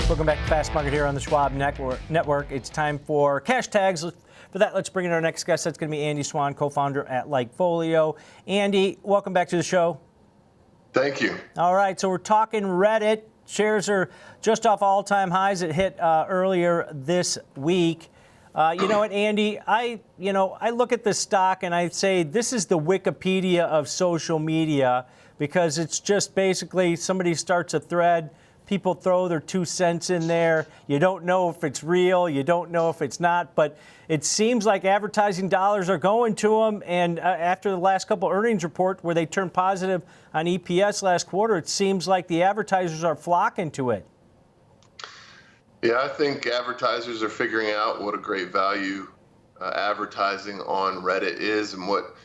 Welcome back to Fast Market here on the Schwab Network. It's time for cash tags. For that, let's bring in our next guest. That's going to be Andy Swan, co-founder at Likefolio. Andy, welcome back to the show. Thank you. All right, so we're talking Reddit. Shares are just off all-time highs. It hit earlier this week. You know what, Andy? I look at this stock and I say this is the Wikipedia of social media, because it's just basically somebody starts a thread, people throw their 2 cents in there. You don't know if it's real, you don't know if it's not, but it seems like advertising dollars are going to them. And after the last couple earnings report where they turned positive on EPS last quarter, it seems like the advertisers are flocking to it. Yeah, I think advertisers are figuring out what a great value advertising on Reddit is and what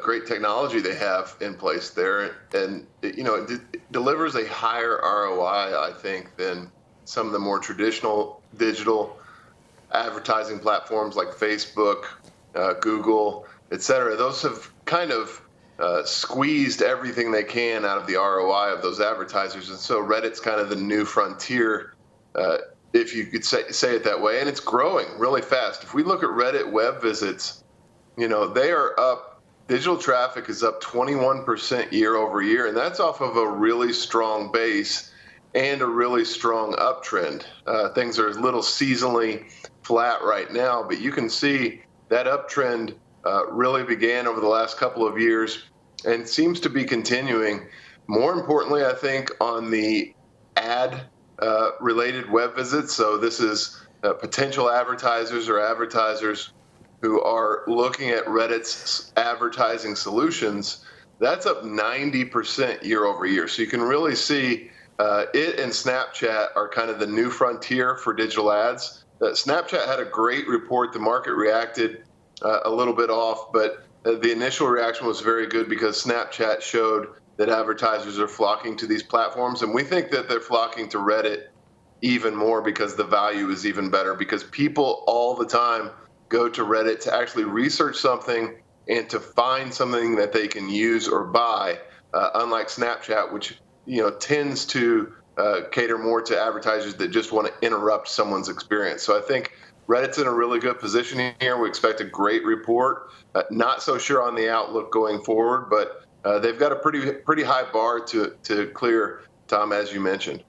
great technology they have in place there. And it delivers a higher ROI, I think, than some of the more traditional digital advertising platforms like Facebook, Google, et cetera. Those have kind of squeezed everything they can out of the ROI of those advertisers. And so Reddit's kind of the new frontier, if you could say it that way, and it's growing really fast. If we look at Reddit web visits, they are up. Digital traffic is up 21% year over year, and that's off of a really strong base and a really strong uptrend. Things are a little seasonally flat right now, but you can see that uptrend really began over the last couple of years and seems to be continuing. More importantly, I think, on the ad related web visits. So this is potential advertisers or advertisers who are looking at Reddit's advertising solutions. That's up 90% year over year. So you can really see it and Snapchat are kind of the new frontier for digital ads. Snapchat had a great report. The market reacted a little bit off, but the initial reaction was very good because Snapchat showed that advertisers are flocking to these platforms. And we think that they're flocking to Reddit even more because the value is even better, because people all the time go to Reddit to actually research something and to find something that they can use or buy, unlike Snapchat, which tends to cater more to advertisers that just want to interrupt someone's experience. So I think Reddit's in a really good position here. We expect a great report. Not so sure on the outlook going forward, but they've got a pretty high bar to clear, Tom, as you mentioned.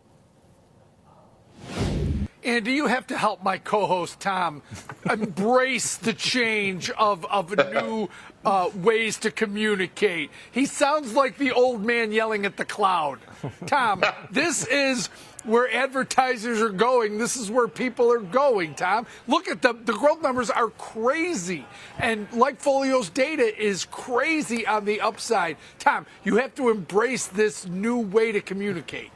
Andy, you have to help my co-host Tom embrace the change of new ways to communicate. He sounds like the old man yelling at the cloud. Tom, this is where advertisers are going. This is where people are going, Tom. Look at the growth numbers are crazy. And Likefolio's data is crazy on the upside. Tom, you have to embrace this new way to communicate.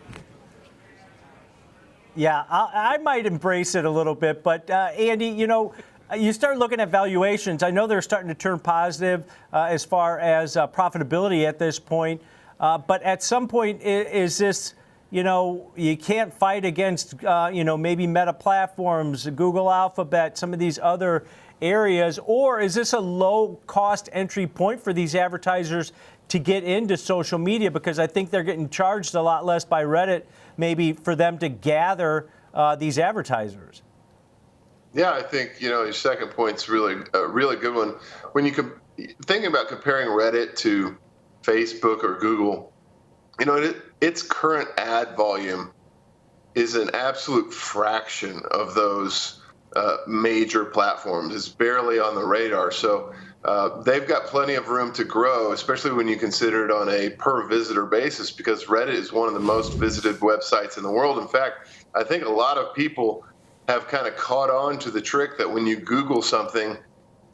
Yeah, I might embrace it a little bit, but Andy, you start looking at valuations. I know they're starting to turn positive as far as profitability at this point, but at some point, is this, you can't fight against, maybe Meta platforms, Google Alphabet, some of these other areas, or is this a low-cost entry point for these advertisers to get into social media? Because I think they're getting charged a lot less by Reddit, maybe, for them to gather these advertisers. Yeah, I think your second point's really a really good one. When you think about comparing Reddit to Facebook or Google, its current ad volume is an absolute fraction of those major platforms. It's barely on the radar. So they've got plenty of room to grow, especially when you consider it on a per visitor basis, because Reddit is one of the most visited websites in the world. In fact, I think a lot of people have kind of caught on to the trick that when you Google something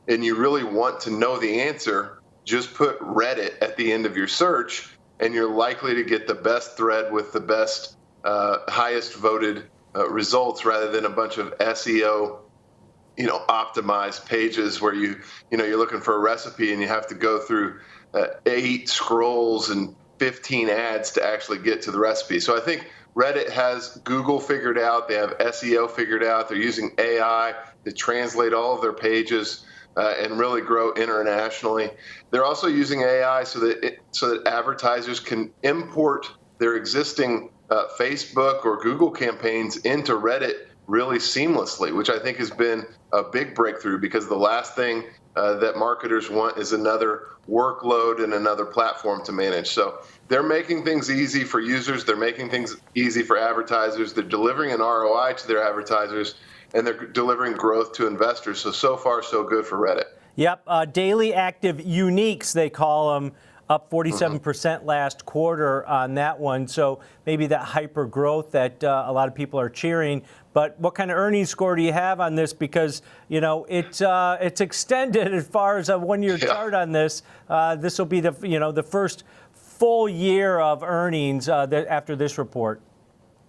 and you really want to know the answer, just put Reddit at the end of your search, and you're likely to get the best thread with the best, highest voted results, rather than a bunch of SEO, optimized pages where you're looking for a recipe and you have to go through 8 scrolls and 15 ads to actually get to the recipe. So I think Reddit has Google figured out. They have SEO figured out. They're using AI to translate all of their pages and really grow internationally. They're also using AI so that advertisers can import their existing Facebook or Google campaigns into Reddit really seamlessly, which I think has been a big breakthrough, because the last thing that marketers want is another workload and another platform to manage. So they're making things easy for users. They're making things easy for advertisers. They're delivering an ROI to their advertisers, and they're delivering growth to investors. So far, so good for Reddit. Yep, daily active uniques, they call them, up 47% last quarter on that one. So maybe that hyper growth that a lot of people are cheering. But what kind of earnings score do you have on this? Because, you know, it's extended as far as a one-year chart on this. This will be the first full year of earnings after this report.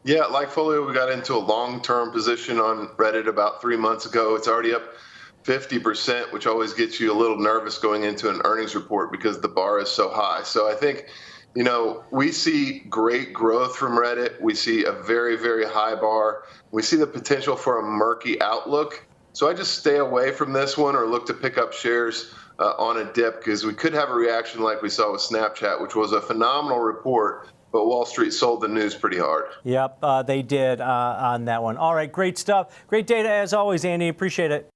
Yeah, like Folio, we got into a long-term position on Reddit about 3 months ago. It's already up 50%, which always gets you a little nervous going into an earnings report because the bar is so high. So I think, you know, we see great growth from Reddit. We see a very, very high bar. We see the potential for a murky outlook. So I just stay away from this one or look to pick up shares on a dip, because we could have a reaction like we saw with Snapchat, which was a phenomenal report, but Wall Street sold the news pretty hard. Yep, they did on that one. All right, great stuff. Great data as always, Andy. Appreciate it.